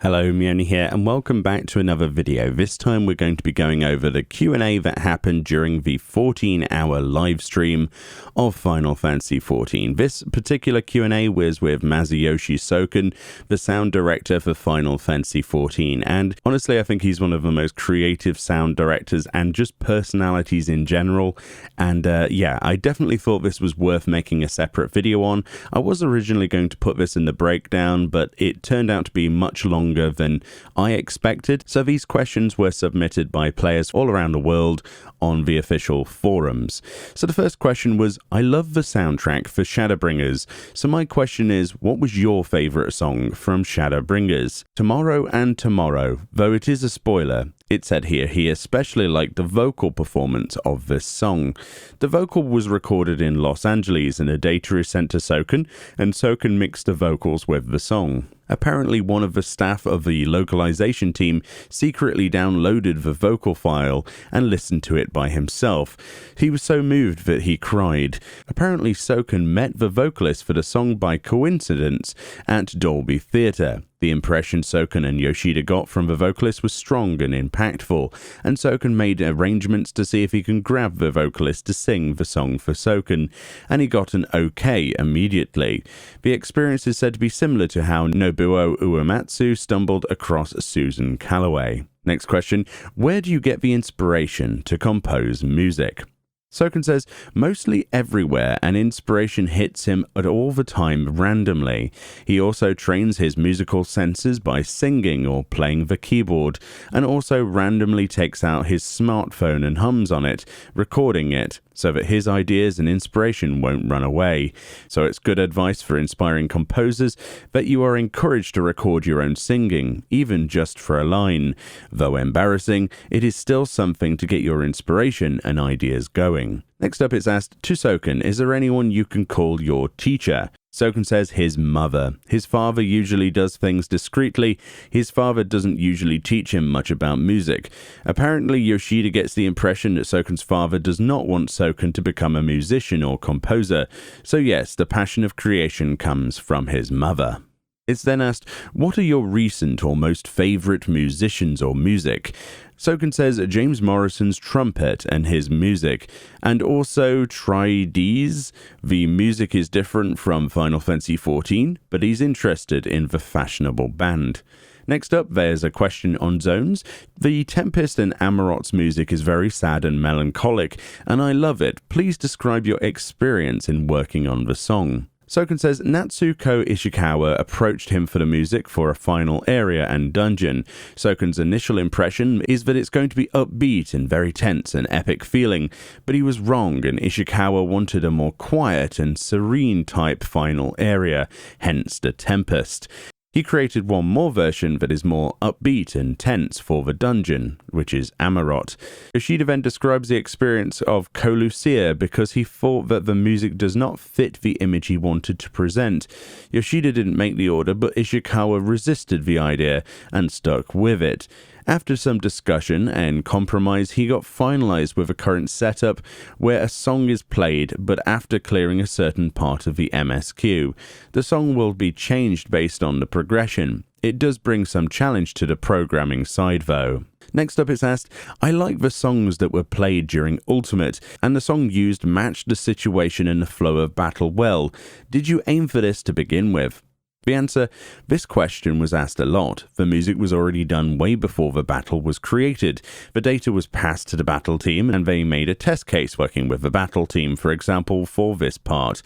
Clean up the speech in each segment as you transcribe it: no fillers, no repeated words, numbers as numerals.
Hello, Meoni here, and welcome back to another video. This time we're going to be going over the Q&A that happened during the 14-hour live stream of Final Fantasy XIV. This particular Q&A was with Masayoshi Soken, the sound director for Final Fantasy XIV, and honestly I think he's one of the most creative sound directors and just personalities in general, and yeah, I definitely thought this was worth making a separate video on. I was originally going to put this in the breakdown, but it turned out to be much longer than I expected, so these questions were submitted by players all around the world on the official forums. So the first question was, I love the soundtrack for Shadowbringers, so my question is, what was your favourite song from Shadowbringers? Tomorrow and Tomorrow, though it is a spoiler, it said here he especially liked the vocal performance of this song. The vocal was recorded in Los Angeles and the data is sent to Soken, and Soken mixed the vocals with the song. Apparently one of the staff of the localization team secretly downloaded the vocal file and listened to it by himself. He was so moved that he cried. Apparently Soken met the vocalist for the song by coincidence at Dolby Theatre. The impression Soken and Yoshida got from the vocalist was strong and impactful, and Soken made arrangements to see if he can grab the vocalist to sing the song for Soken, and he got an okay immediately. The experience is said to be similar to how Nobuo Uematsu stumbled across Susan Calloway. Next question, where do you get the inspiration to compose music? Soken says, mostly everywhere, and inspiration hits him at all the time randomly. He also trains his musical senses by singing or playing the keyboard, and also randomly takes out his smartphone and hums on it, recording it, so that his ideas and inspiration won't run away. So it's good advice for inspiring composers that you are encouraged to record your own singing, even just for a line. Though embarrassing, it is still something to get your inspiration and ideas going. Next up it's asked, to Soken, is there anyone you can call your teacher? Soken says his mother. His father usually does things discreetly. His father doesn't usually teach him much about music. Apparently Yoshida gets the impression that Soken's father does not want Soken to become a musician or composer. So yes, the passion of creation comes from his mother. It's then asked, what are your recent or most favourite musicians or music? Soken says James Morrison's trumpet and his music, and also Trides. The music is different from Final Fantasy XIV, but he's interested in the fashionable band. Next up, there's a question on zones. The Tempest and Amarot's music is very sad and melancholic, and I love it. Please describe your experience in working on the song. Soken says Natsuko Ishikawa approached him for the music for a final area and dungeon. Soken's initial impression is that it's going to be upbeat and very tense and epic feeling, but he was wrong, and Ishikawa wanted a more quiet and serene type final area, hence the Tempest. He created one more version that is more upbeat and tense for the dungeon, which is Amarot. Yoshida then describes the experience of Colucia because he thought that the music does not fit the image he wanted to present. Yoshida didn't make the order, but Ishikawa resisted the idea and stuck with it. After some discussion and compromise, he got finalized with a current setup where a song is played, but after clearing a certain part of the MSQ. The song will be changed based on the progression. It does bring some challenge to the programming side though. Next up it's asked, I like the songs that were played during Ultimate, and the song used matched the situation and the flow of battle well. Did you aim for this to begin with? The answer, this question was asked a lot. The music was already done way before the battle was created. The data was passed to the battle team and they made a test case working with the battle team, for example, for this part.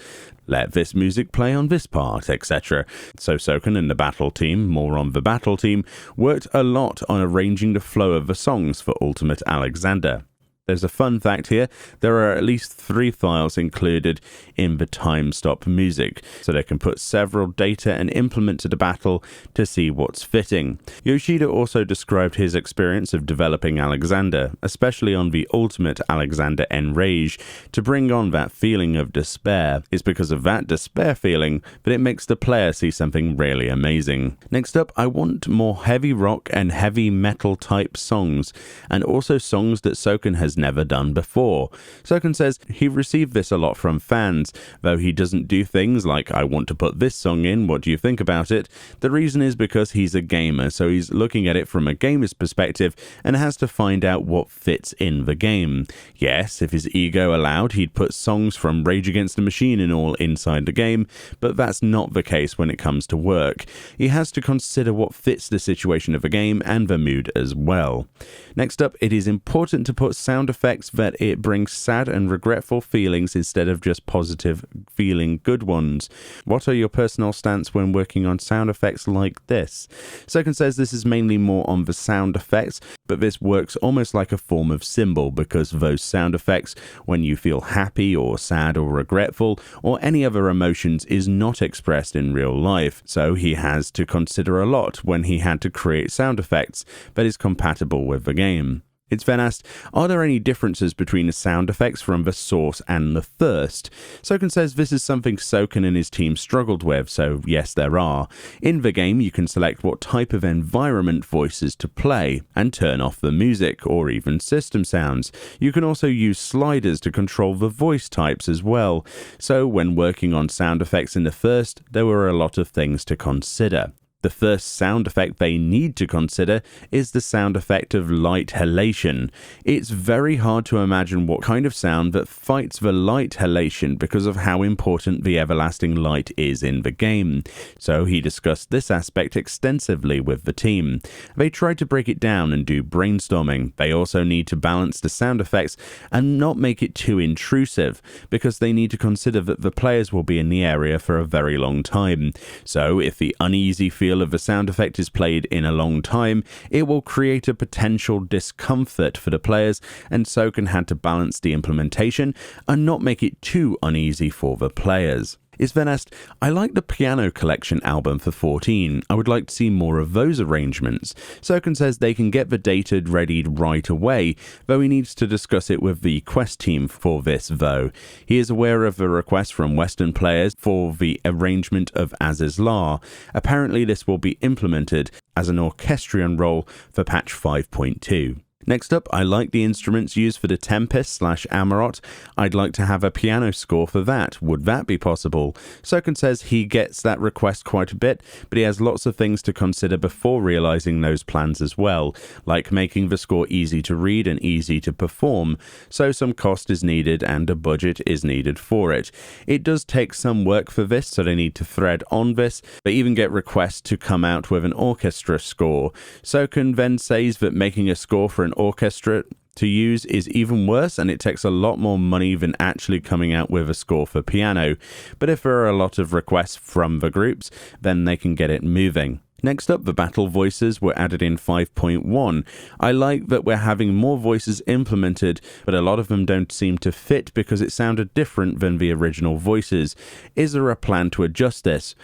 Let this music play on this part, etc. So Soken and the battle team, more on the battle team, worked a lot on arranging the flow of the songs for Ultimate Alexander. There's a fun fact here, there are at least 3 files included in the time stop music, so they can put several data and implement to the battle to see what's fitting. Yoshida also described his experience of developing Alexander, especially on the Ultimate Alexander Enrage, to bring on that feeling of despair. It's because of that despair feeling that it makes the player see something really amazing. Next up, I want more heavy rock and heavy metal type songs, and also songs that Soken has has never done before. Soken says he received this a lot from fans, though he doesn't do things like, I want to put this song in, what do you think about it? The reason is because he's a gamer, so he's looking at it from a gamer's perspective and has to find out what fits in the game. Yes, if his ego allowed, he'd put songs from Rage Against the Machine and all inside the game, but that's not the case when it comes to work. He has to consider what fits the situation of the game and the mood as well. Next up, it is important to put sound effects that it brings sad and regretful feelings instead of just positive feeling good ones. What are your personal stance when working on sound effects like this? Soken says this is mainly more on the sound effects, but this works almost like a form of symbol because those sound effects, when you feel happy or sad or regretful or any other emotions, is not expressed in real life. So he has to consider a lot when he had to create sound effects that is compatible with the game. It's then asked, are there any differences between the sound effects from the source and the first? Soken says this is something Soken and his team struggled with, so yes, there are. In the game, you can select what type of environment voices to play, and turn off the music, or even system sounds. You can also use sliders to control the voice types as well. So when working on sound effects in the first, there were a lot of things to consider. The first sound effect they need to consider is the sound effect of light halation. It's very hard to imagine what kind of sound that fights the light halation because of how important the everlasting light is in the game. So he discussed this aspect extensively with the team. They tried to break it down and do brainstorming. They also need to balance the sound effects and not make it too intrusive, because they need to consider that the players will be in the area for a very long time. So if the uneasy feel of a sound effect is played in a long time, it will create a potential discomfort for the players, and Soken had to balance the implementation and not make it too uneasy for the players. Is then asked, I like the piano collection album for 14. I would like to see more of those arrangements. Soken says they can get the data ready right away, though he needs to discuss it with the Quest team for this though. He is aware of the request from Western players for the arrangement of As Is La. Apparently this will be implemented as an orchestrion role for patch 5.2. Next up, I like the instruments used for the Tempest/Amarot. I'd like to have a piano score for that. Would that be possible? Soken says he gets that request quite a bit, but he has lots of things to consider before realizing those plans as well, like making the score easy to read and easy to perform. So some cost is needed and a budget is needed for it. It does take some work for this, so they need to thread on this. They even get requests to come out with an orchestra score. Soken then says that making a score for an orchestra to use is even worse, and it takes a lot more money than actually coming out with a score for piano. But if there are a lot of requests from the groups, then they can get it moving. Next up, the battle voices were added in 5.1. I like that we're having more voices implemented, but a lot of them don't seem to fit because it sounded different than the original voices. Is there a plan to adjust this?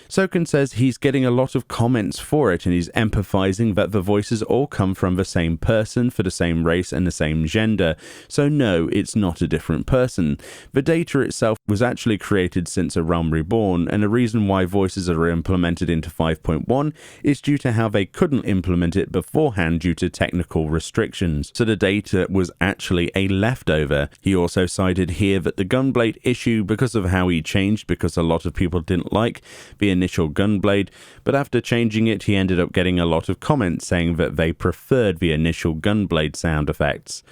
Soken says he's getting a lot of comments for it, and he's empathizing that the voices all come from the same person for the same race and the same gender. So no, it's not a different person. The data itself was actually created since A Realm Reborn, and the reason why voices are implemented into 5.1 is due to how they couldn't implement it beforehand due to technical restrictions. So the data was actually a leftover. He also cited here that the Gunblade issue, because of how he changed, because a lot of people didn't like the initial Gunblade, but after changing it, he ended up getting a lot of comments saying that they preferred the initial Gunblade sound effects.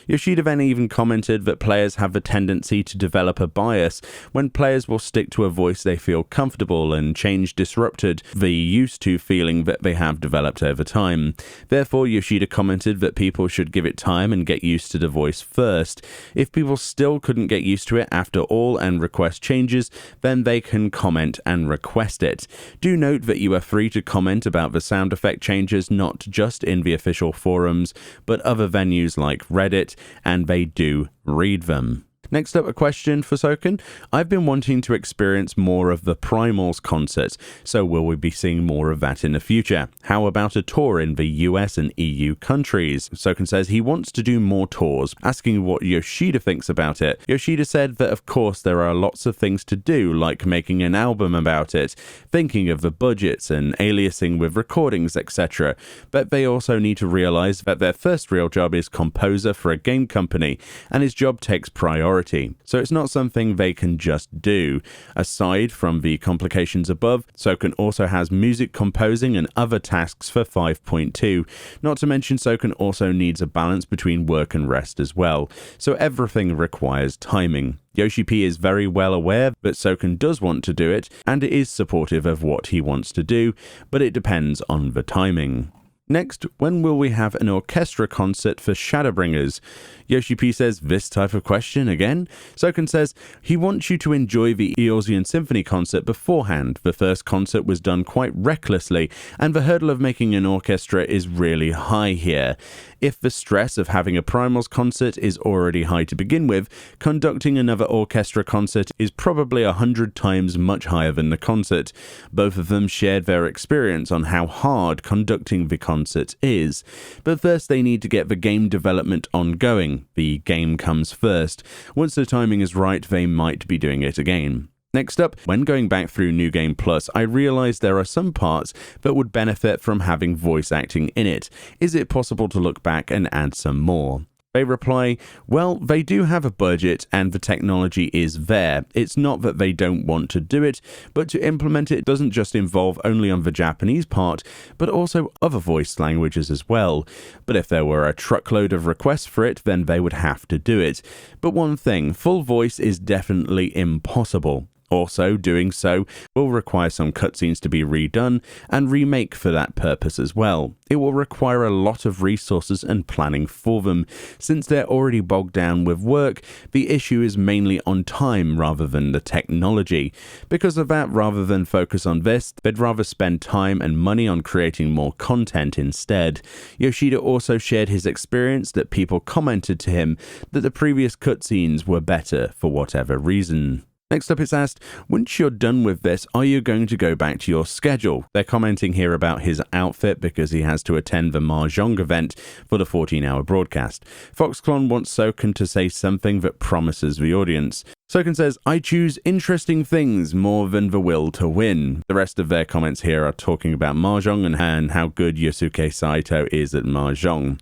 Yoshida then even commented that players have a tendency to develop a bias when players will stick to a voice they feel comfortable, and change disrupted the used to feeling that they have developed over time. Therefore, Yoshida commented that people should give it time and get used to the voice first. If people still couldn't get used to it after all and request changes, then they can comment and request it. Do note that you are free to comment about the sound effect changes not just in the official forums, but other venues like Reddit, and they do read them. Next up, a question for Soken. I've been wanting to experience more of the Primals concert, so will we be seeing more of that in the future? How about a tour in the US and EU countries? Soken says he wants to do more tours, asking what Yoshida thinks about it. Yoshida said that of course there are lots of things to do, like making an album about it, thinking of the budgets and aliasing with recordings, etc. But they also need to realize that their first real job is composer for a game company, and his job takes priority. So it's not something they can just do. Aside from the complications above, Soken also has music composing and other tasks for 5.2. Not to mention Soken also needs a balance between work and rest as well. So everything requires timing. Yoshi P is very well aware that Soken does want to do it, and is supportive of what he wants to do, but it depends on the timing. Next, when will we have an orchestra concert for Shadowbringers? Yoshi P says, this type of question again? Soken says, he wants you to enjoy the Eorzean Symphony concert beforehand. The first concert was done quite recklessly, and the hurdle of making an orchestra is really high here. If the stress of having a Primals concert is already high to begin with, conducting another orchestra concert is probably 100 times much higher than the concert. Both of them shared their experience on how hard conducting the concert is. But first they need to get the game development ongoing. The game comes first. Once the timing is right, they might be doing it again. Next up, when going back through New Game Plus, I realized there are some parts that would benefit from having voice acting in it. Is it possible to look back and add some more? They reply, well, they do have a budget and the technology is there. It's not that they don't want to do it, but to implement it doesn't just involve only on the Japanese part, but also other voice languages as well. But if there were a truckload of requests for it, then they would have to do it. But one thing, full voice is definitely impossible. Also, doing so will require some cutscenes to be redone and remake for that purpose as well. It will require a lot of resources and planning for them. Since they're already bogged down with work, the issue is mainly on time rather than the technology. Because of that, rather than focus on this, they'd rather spend time and money on creating more content instead. Yoshida also shared his experience that people commented to him that the previous cutscenes were better for whatever reason. Next up, it's asked, once you're done with this, are you going to go back to your schedule? They're commenting here about his outfit because he has to attend the Mahjong event for the 14-hour broadcast. Foxclon wants Soken to say something that promises the audience. Soken says, I choose interesting things more than the will to win. The rest of their comments here are talking about Mahjong and how good Yosuke Saito is at Mahjong.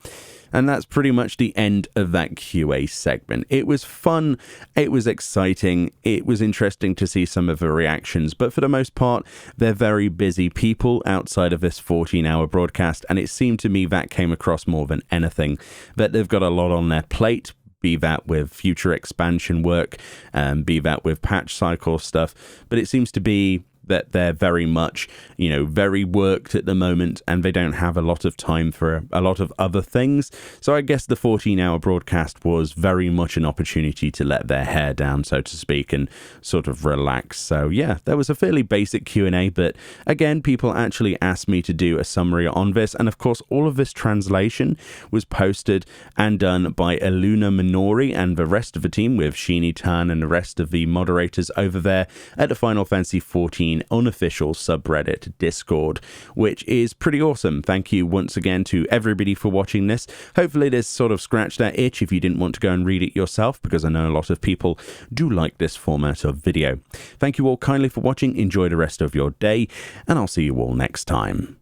And that's pretty much the end of that QA segment. It was fun, it was exciting, it was interesting to see some of the reactions, but for the most part, they're very busy people outside of this 14-hour broadcast, and it seemed to me that came across more than anything, that they've got a lot on their plate, be that with future expansion work, be that with patch cycle stuff, but it seems to be that they're very much, very worked at the moment, and they don't have a lot of time for a lot of other things. So I guess the 14-hour broadcast was very much an opportunity to let their hair down, so to speak, and sort of relax. So yeah, there was a fairly basic Q&A, but again, people actually asked me to do a summary on this, and of course, all of this translation was posted and done by Eluna Minori and the rest of the team, with Sheeny Tan and the rest of the moderators over there at the Final Fantasy XIV unofficial subreddit Discord, which is pretty awesome. Thank you once again to everybody for watching this. Hopefully this sort of scratched that itch if you didn't want to go and read it yourself, because I know a lot of people do like this format of video. Thank you all kindly for watching. Enjoy the rest of your day, and I'll see you all next time.